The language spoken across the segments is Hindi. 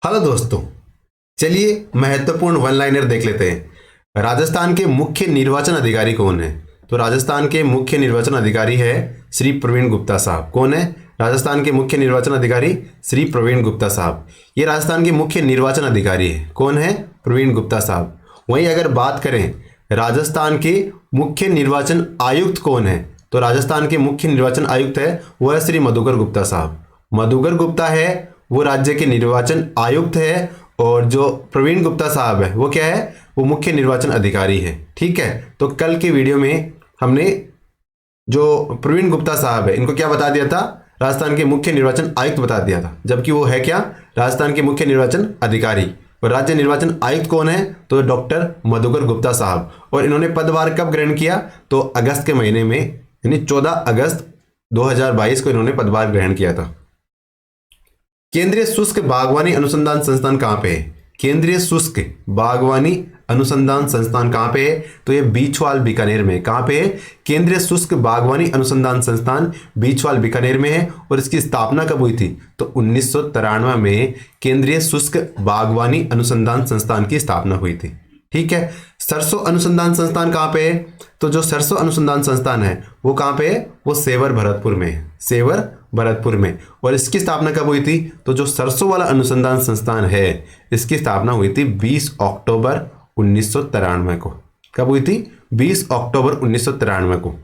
हेलो दोस्तों, चलिए महत्वपूर्ण वन लाइनर देख लेते हैं। राजस्थान के मुख्य निर्वाचन अधिकारी कौन है? तो राजस्थान के मुख्य निर्वाचन अधिकारी है श्री प्रवीण गुप्ता साहब। कौन है राजस्थान के मुख्य निर्वाचन अधिकारी? श्री प्रवीण गुप्ता साहब। ये राजस्थान के मुख्य निर्वाचन अधिकारी है। कौन है? प्रवीण गुप्ता साहब। वहीं अगर बात करें राजस्थान के मुख्य निर्वाचन आयुक्त कौन है, तो राजस्थान के मुख्य निर्वाचन आयुक्त है वो है श्री मधुकर गुप्ता साहब। मधुकर गुप्ता है वो राज्य के निर्वाचन आयुक्त है, और जो प्रवीण गुप्ता साहब है वो क्या है? वो मुख्य निर्वाचन अधिकारी है। ठीक है, तो कल की वीडियो में हमने जो प्रवीण गुप्ता साहब है इनको क्या बता दिया था? राजस्थान के मुख्य निर्वाचन आयुक्त बता दिया था, जबकि वो है क्या? राजस्थान के मुख्य निर्वाचन अधिकारी। और राज्य निर्वाचन आयुक्त कौन है? तो डॉक्टर मधुकर गुप्ता साहब। और इन्होंने पदभार कब ग्रहण किया? तो अगस्त के महीने में, यानी 14 अगस्त 2022 को इन्होंने पदभार ग्रहण किया था। केंद्रीय शुष्क बागवानी अनुसंधान संस्थान कहाँ पे है? केंद्रीय शुष्क बागवानी अनुसंधान संस्थान कहाँ पे है? तो ये बीछवाल बीकानेर में। कहाँ पे है? केंद्रीय शुष्क बागवानी अनुसंधान संस्थान बीछवाल बीकानेर में है। और इसकी स्थापना कब हुई थी? तो 1993 में केंद्रीय शुष्क बागवानी अनुसंधान संस्थान की स्थापना हुई थी। ठीक है, सरसों अनुसंधान संस्थान कहाँ पे है? तो जो सरसों अनुसंधान संस्थान है वो कहाँ पे है? वो सेवर भरतपुर में है। सेवर भरतपुर में। और इसकी स्थापना कब हुई थी? तो जो सरसों वाला अनुसंधान संस्थान है इसकी स्थापना हुई थी 20 अक्टूबर 1993 को। कब हुई थी? 20 अक्टूबर 1993 को।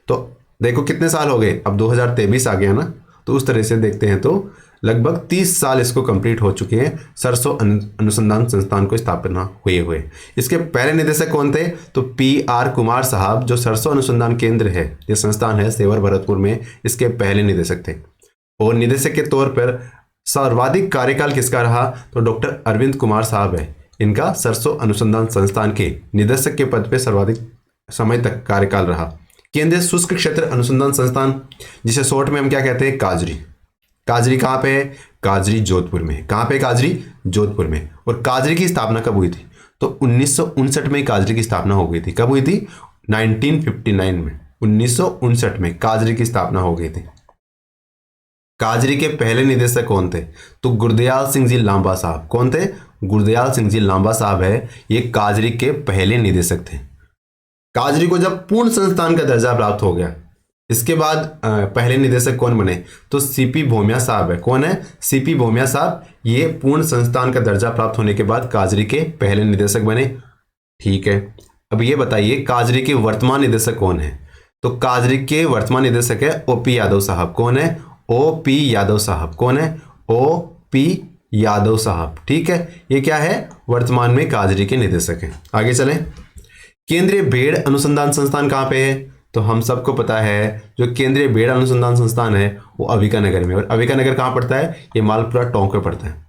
तो देखो कितने साल हो गए, अब 2023 आ गया ना। तो उस तरह से देखते हैं तो लगभग 30 साल इसको कंप्लीट हो चुके हैं सरसों अनुसंधान संस्थान को स्थापना हुए। इसके पहले निदेशक कौन थे? तो PR कुमार साहब, जो सरसों अनुसंधान केंद्र है, ये संस्थान है सेवर भरतपुर में, इसके पहले निदेशक थे। और निदेशक के तौर पर सर्वाधिक कार्यकाल किसका रहा? तो डॉक्टर अरविंद कुमार साहब है। इनका सरसों अनुसंधान संस्थान के निदेशक के पद पर सर्वाधिक समय तक कार्यकाल रहा। केंद्रीय शुष्क क्षेत्र अनुसंधान संस्थान, जिसे शॉर्ट में हम क्या कहते हैं? काजरी। काजरी कहाँ पे है? काजरी जोधपुर में। कहाँ पे? काजरी जोधपुर में। और काजरी की स्थापना कब हुई थी? तो 1959 में काजरी की स्थापना हो गई थी। कब हुई थी? 1959 में। 1959 में काजरी की स्थापना हो गई थी। काजरी के पहले निदेशक कौन थे? तो गुरदयाल सिंह जी लांबा साहब। कौन थे? गुरदयाल सिंह जी लांबा साहब है, ये काजरी के पहले निदेशक थे। काजरी को जब पूर्ण संस्थान का दर्जा प्राप्त हो गया, इसके बाद पहले निदेशक कौन बने? तो CP भोमिया साहब है। कौन है? CP भोमिया साहब। ये पूर्ण संस्थान का दर्जा प्राप्त होने के बाद काजरी के पहले निदेशक बने। ठीक है, अब ये बताइए काजरी के वर्तमान निदेशक कौन है? तो काजरी के वर्तमान निदेशक है OP यादव साहब। कौन है? OP यादव साहब। कौन है? OP यादव साहब। ठीक है, ये क्या है? वर्तमान में काजरी के निदेशक हैं। आगे चलें। केंद्रीय भेड़ अनुसंधान संस्थान कहाँ पे है? तो हम सबको पता है जो केंद्रीय भेड़ अनुसंधान संस्थान है वो अविका नगर में। और अविका नगर कहाँ पड़ता है? ये मालपुरा टोंक में पड़ता है।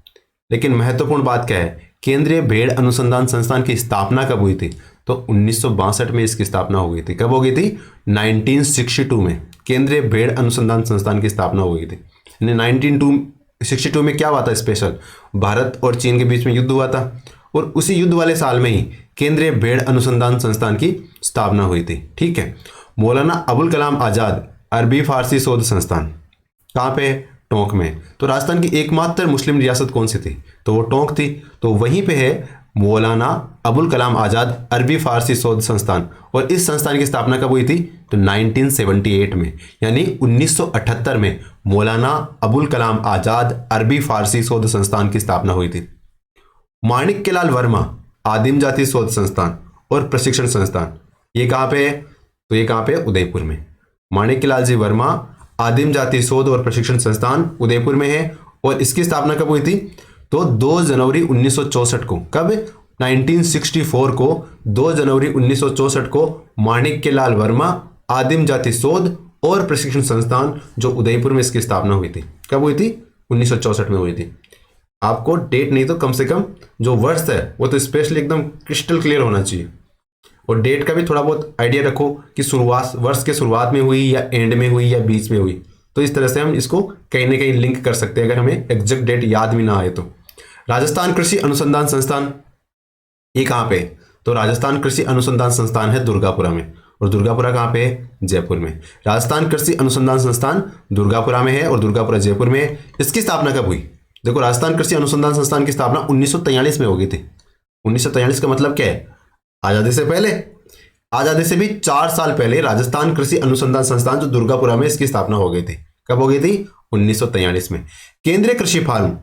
लेकिन महत्वपूर्ण बात क्या है? केंद्रीय भेड़ अनुसंधान संस्थान की स्थापना कब हुई थी? तो 1962 में इसकी स्थापना हो गई थी। कब हो गई थी? 1962 में केंद्रीय भेड़ अनुसंधान संस्थान की स्थापना हो गई थी। 1962 में क्या हुआ था स्पेशल? भारत और चीन के बीच में युद्ध हुआ था, और उसी युद्ध वाले साल में ही केंद्रीय भेड़ अनुसंधान संस्थान की स्थापना हुई थी। ठीक है, मौलाना अबुल कलाम आजाद अरबी फारसी शोध संस्थान कहाँ पे? टोंक में। तो राजस्थान की एकमात्र मुस्लिम रियासत कौन सी थी? तो वो टोंक थी। तो वहीं पे है मौलाना अबुल कलाम आजाद अरबी फारसी शोध संस्थान। और इस संस्थान की स्थापना कब हुई थी? तो 1978 में, यानी 1978 में मौलाना अबुल कलाम आजाद अरबी फारसी शोध संस्थान की स्थापना हुई थी। माणिक्यलाल वर्मा आदिम जाति शोध संस्थान और प्रशिक्षण संस्थान, ये कहाँ पे है? तो ये कहाँ पे है? उदयपुर में। माणिक्यलाल जी वर्मा आदिम जाति शोध और प्रशिक्षण संस्थान उदयपुर में है। और इसकी स्थापना कब हुई थी? तो 2 जनवरी 1964 को। कब? 1964 को 2 जनवरी 1964 को माणिक्यलाल वर्मा आदिम जाति शोध और प्रशिक्षण संस्थान, जो उदयपुर में, इसकी स्थापना हुई थी। कब हुई थी? 1964 में हुई थी। आपको डेट नहीं तो कम से कम जो वर्ष है वो तो स्पेशली एकदम क्रिस्टल क्लियर होना चाहिए। और डेट का भी थोड़ा बहुत आइडिया रखो कि शुरुआत वर्ष के शुरुआत में हुई या एंड में हुई या बीच में हुई। तो इस तरह से हम इसको कहीं ना कहीं लिंक कर सकते हैं अगर हमें एग्जैक्ट डेट याद भी ना आए तो। राजस्थान कृषि अनुसंधान संस्थान, ये कहाँ पे? तो राजस्थान कृषि अनुसंधान संस्थान है दुर्गापुरा में। और दुर्गापुरा कहाँ पे है? जयपुर में। राजस्थान कृषि अनुसंधान संस्थान दुर्गापुरा में है और दुर्गापुरा जयपुर में है। इसकी स्थापना कब हुई? देखो, राजस्थान कृषि अनुसंधान संस्थान की स्थापना 1943 में हो गई थी। 1943 का मतलब क्या है? आजादी से पहले। आजादी से भी 4 साल पहले राजस्थान कृषि अनुसंधान संस्थान जो दुर्गापुरा में, इसकी स्थापना हो गई थी। कब हो गई थी? 1943 में। केंद्रीय कृषि फार्म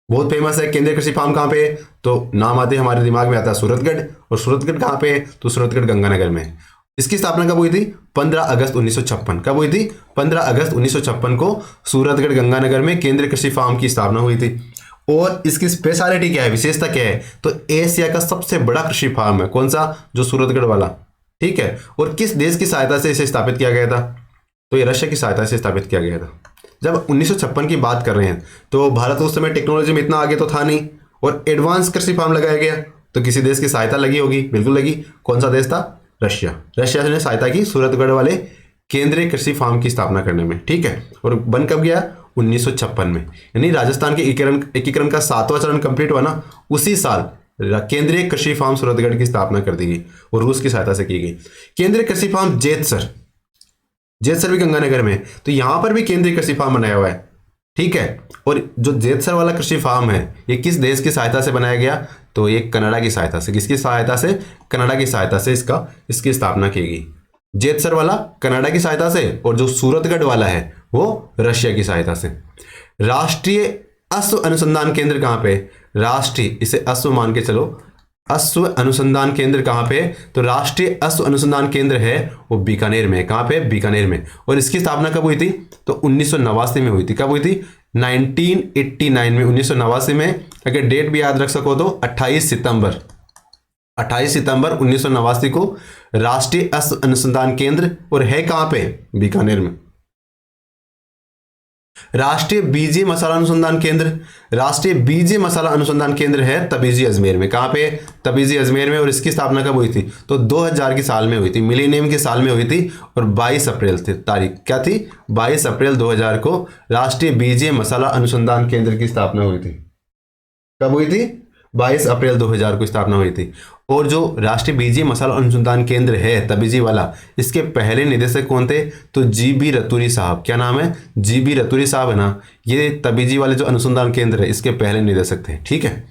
बहुत फेमस है। केंद्रीय कृषि फार्म कहां पे? तो नाम आते हमारे दिमाग में आता है सूरतगढ़। और सूरतगढ़ कहां पे? तो सूरतगढ़ गंगानगर में। इसकी स्थापना कब हुई थी? 15 अगस्त 1956। कब हुई थी? 15 अगस्त 1956 को सूरतगढ़ गंगानगर में केंद्रीय कृषि फार्म की स्थापना हुई थी। और इसकी स्पेशलिटी क्या है, विशेषता क्या है? तो एशिया का सबसे बड़ा कृषि फार्म है। कौन सा? जो सूरतगढ़ वाला। ठीक है। और किस देश की सहायता से इसे स्थापित किया गया था? तो ये रशिया की सहायता से स्थापित किया गया था। जब 1956 की बात कर रहे हैं तो भारत उस समय टेक्नोलॉजी में इतना आगे तो था नहीं, और एडवांस कृषि फार्म लगाया गया, तो किसी देश की सहायता लगी होगी, बिल्कुल लगी। कौन सा देश था? रशिया। रशिया ने सहायता की सूरतगढ़ वाले केंद्रीय कृषि फार्म की स्थापना करने में। ठीक है। और बन कब गया? 1956 में। यानी राजस्थान के एकीकरण का 7वां चरण कंप्लीट हुआ ना, उसी साल केंद्रीय कृषि फार्म सूरतगढ़ की स्थापना कर दी गई और रूस की सहायता से की गई। केंद्रीय कृषि फार्म जेतसर, जेतसर भी गंगानगर में, तो यहां पर भी केंद्रीय कृषि फार्म बनाया हुआ है। ठीक है। और जो जेतसर वाला कृषि फार्म है, ये किस देश की सहायता से बनाया गया? तो ये कनाडा की सहायता से। किसकी सहायता से? कनाडा की सहायता से इसकी स्थापना की गई। जेतसर वाला कनाडा की सहायता से, और जो सूरतगढ़ वाला है वो रशिया की सहायता से। राष्ट्रीय अश्व अनुसंधान केंद्र कहां पे? राष्ट्रीय, इसे अश्व मान के चलो, अश्व अनुसंधान केंद्र कहां पे? तो राष्ट्रीय अश्व अनुसंधान केंद्र है वो बीकानेर में। कहां पे? बीकानेर में। और इसकी स्थापना कब हुई थी? तो 1989 में हुई थी। कब हुई थी? 1989 में, 1989 में। अगर डेट भी याद रख सको तो 28 सितंबर 1989 को राष्ट्रीय अश्व अनुसंधान केंद्र, और है कहां पे? बीकानेर में। राष्ट्रीय बीजीय मसाला अनुसंधान केंद्र, राष्ट्रीय बीजीय मसाला अनुसंधान केंद्र है तबीजी अजमेर में। कहां पे? तबीजी अजमेर में। और इसकी स्थापना कब हुई थी? तो 2000 की साल में हुई थी, मिलेनियम के साल में हुई थी। और 22 अप्रैल थी तारीख, क्या थी? 22 अप्रैल 2000 को राष्ट्रीय बीजीय मसाला अनुसंधान केंद्र की स्थापना हुई थी। कब हुई थी? 22 अप्रैल 2000 को स्थापना हुई थी। और जो राष्ट्रीय बीजीय मसाला अनुसंधान केंद्र है तबीजी वाला, इसके पहले निदेशक कौन थे? तो जीबी रतूरी साहब। क्या नाम है? जीबी रतूरी साहब है ना। ये तबीजी वाले जो अनुसंधान केंद्र है, इसके पहले निदेशक थे। ठीक है।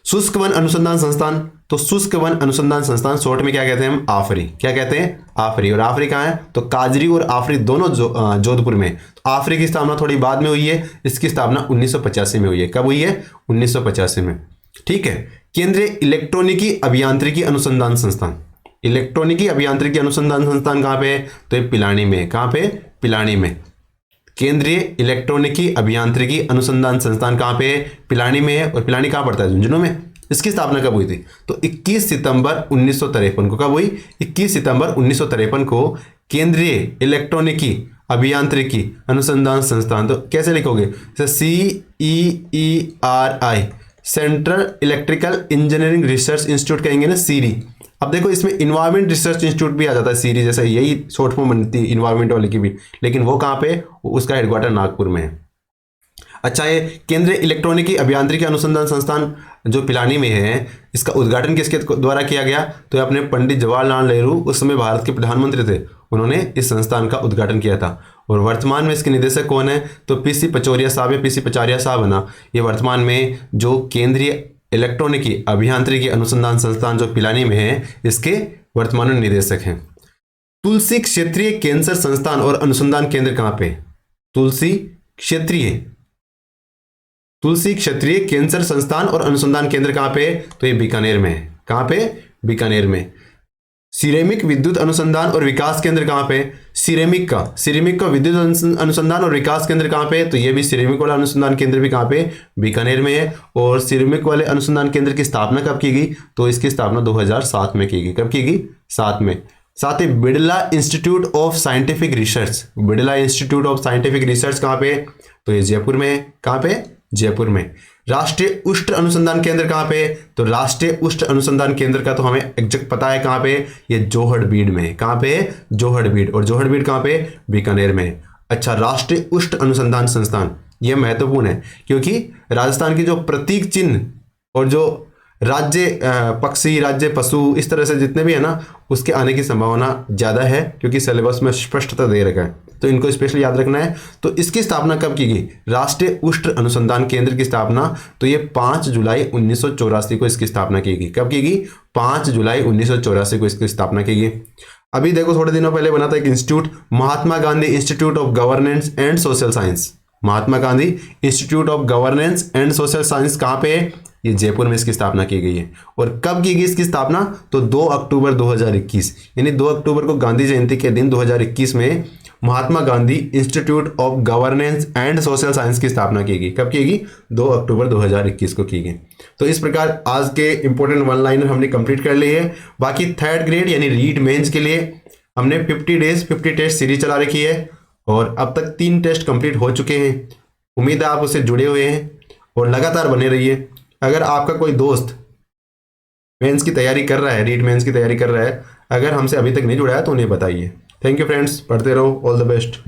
शुष्क वन अनुसंधान संस्थान, तो शुष्क वन अनुसंधान संस्थान शॉर्ट में क्या कहते हैं हम? आफरी। क्या कहते हैं? आफरी। और आफरी कहाँ है? तो काजरी और आफरी दोनों जोधपुर में। तो आफरी की स्थापना थोड़ी बाद में हुई है, इसकी स्थापना 1985 में हुई है। कब हुई है? 1985 में। ठीक है। केंद्रीय इलेक्ट्रॉनिकी अभियांत्रिकी अनुसंधान संस्थान, इलेक्ट्रॉनिकी अभियांत्रिकी अनुसंधान संस्थान कहां पे है? तो ये पिलानी में। कहां पे? पिलानी में। केंद्रीय इलेक्ट्रॉनिकी अभियांत्रिकी अनुसंधान संस्थान कहां पे है? पिलानी में है। और पिलानी कहां पड़ता है? झुंझुनू में। इसकी स्थापना कब हुई थी? तो 21 सितंबर 1953 को। कब हुई? 21 सितंबर 1953 को केंद्रीय इलेक्ट्रॉनिकी अभियांत्रिकी अनुसंधान संस्थान, तो कैसे लिखोगे? CEERI, central electrical engineering research institute कहेंगे ना, सीरी। अब देखो इसमें इन्वायरमेंट रिसर्च इंस्टीट्यूट भी आ जाता है, सीरी जैसे, यही शॉर्ट फॉर्म बनती है इन्वायरमेंट वाले की भी। लेकिन वो कहाँ पे? उसका हेडक्वार्टर नागपुर में है। अच्छा, ये केंद्रीय इलेक्ट्रॉनिकी अभियांत्रिकी अनुसंधान संस्थान जो पिलानी में है, इसका उद्घाटन किसके द्वारा किया गया? तो अपने पंडित जवाहरलाल नेहरू, उस समय भारत के प्रधानमंत्री थे, उन्होंने इस संस्थान का उद्घाटन किया था। और वर्तमान में इसके निदेशक कौन है? तो पीसी पचौरिया साहब या पीसी पचारिया साहब है ना। ये वर्तमान में जो केंद्रीय इलेक्ट्रॉनिकी अभियांत्रिकी अनुसंधान संस्थान जो पिलानी में है, इसके वर्तमान में निदेशक हैं। तुलसी क्षेत्रीय कैंसर संस्थान और अनुसंधान केंद्र कहां पे? तुलसी क्षेत्रीय कैंसर संस्थान और अनुसंधान केंद्र कहां पे? तो ये बीकानेर में है। कहां पे? बीकानेर में। सिरेमिक विद्युत अनुसंधान और विकास केंद्र कहां पे? सिरेमिक का विद्युत अनुसंधान और विकास केंद्र कहां पे? तो ये भी सिरेमिक वाला अनुसंधान केंद्र भी कहां पे? बीकानेर में है। और सिरेमिक वाले अनुसंधान केंद्र की स्थापना कब की गई? तो इसकी स्थापना 2007 में की गई। कब की गई? 7 में। साथ ही Birla institute of scientific research, Birla institute of scientific research कहां पे? तो ये जयपुर में है। कहां पे? जयपुर में। राष्ट्रीय उष्ण अनुसंधान केंद्र कहां पे? तो राष्ट्रीय उष्ण अनुसंधान केंद्र का तो हमें एग्जैक्ट पता है कहां पे? ये जोहड़बीड़ में। कहां पे? जोहड़बीड़। और जोहड़बीड़ कहां पे? बीकानेर में। अच्छा, राष्ट्रीय उष्ण अनुसंधान संस्थान ये महत्वपूर्ण है, क्योंकि राजस्थान की जो प्रतीक चिन्ह और जो राज्य पक्षी, राज्य पशु, इस तरह से जितने भी है ना, उसके आने की संभावना ज्यादा है, क्योंकि सिलेबस में स्पष्टता दे रखा है। तो इनको स्पेशली याद रखना है। तो इसकी स्थापना कब की गई? राष्ट्रीय उष्ण अनुसंधान केंद्र की स्थापना तो ये 5 जुलाई 1984 को इसकी स्थापना की गई। कब की गई? 5 जुलाई 1984 को इसकी स्थापना की गई। अभी देखो थोड़े दिनों पहले बना था एक institute, Mahatma Gandhi institute of governance and social science. Mahatma Gandhi institute of governance and social science कहाँ पे है? ये जयपुर में इसकी स्थापना की गई है। और कब की गई इसकी स्थापना? तो 2 अक्टूबर 2021, यानी 2 अक्टूबर को गांधी जयंती के दिन 2021 में Mahatma Gandhi institute of governance and social science की स्थापना की गई। कब की गई? 2 अक्टूबर 2021 को की गई। तो इस प्रकार आज के इंपॉर्टेंट वन लाइनर हमने कंप्लीट कर लिए है। बाकी थर्ड ग्रेड यानी रीट मेंस के लिए हमने 50 डेज 50 टेस्ट सीरीज चला रखी है और अब तक 3 टेस्ट कंप्लीट हो चुके हैं। उम्मीद है आप उससे जुड़े हुए हैं और लगातार बने रहिए। अगर आपका कोई दोस्त मेंस की तैयारी कर रहा है, रीट मेंस की तैयारी कर रहा है, अगर हमसे अभी तक नहीं जुड़ा है तो उन्हें बताइए। थैंक यू फ्रेंड्स, पढ़ते रहो, ऑल द बेस्ट।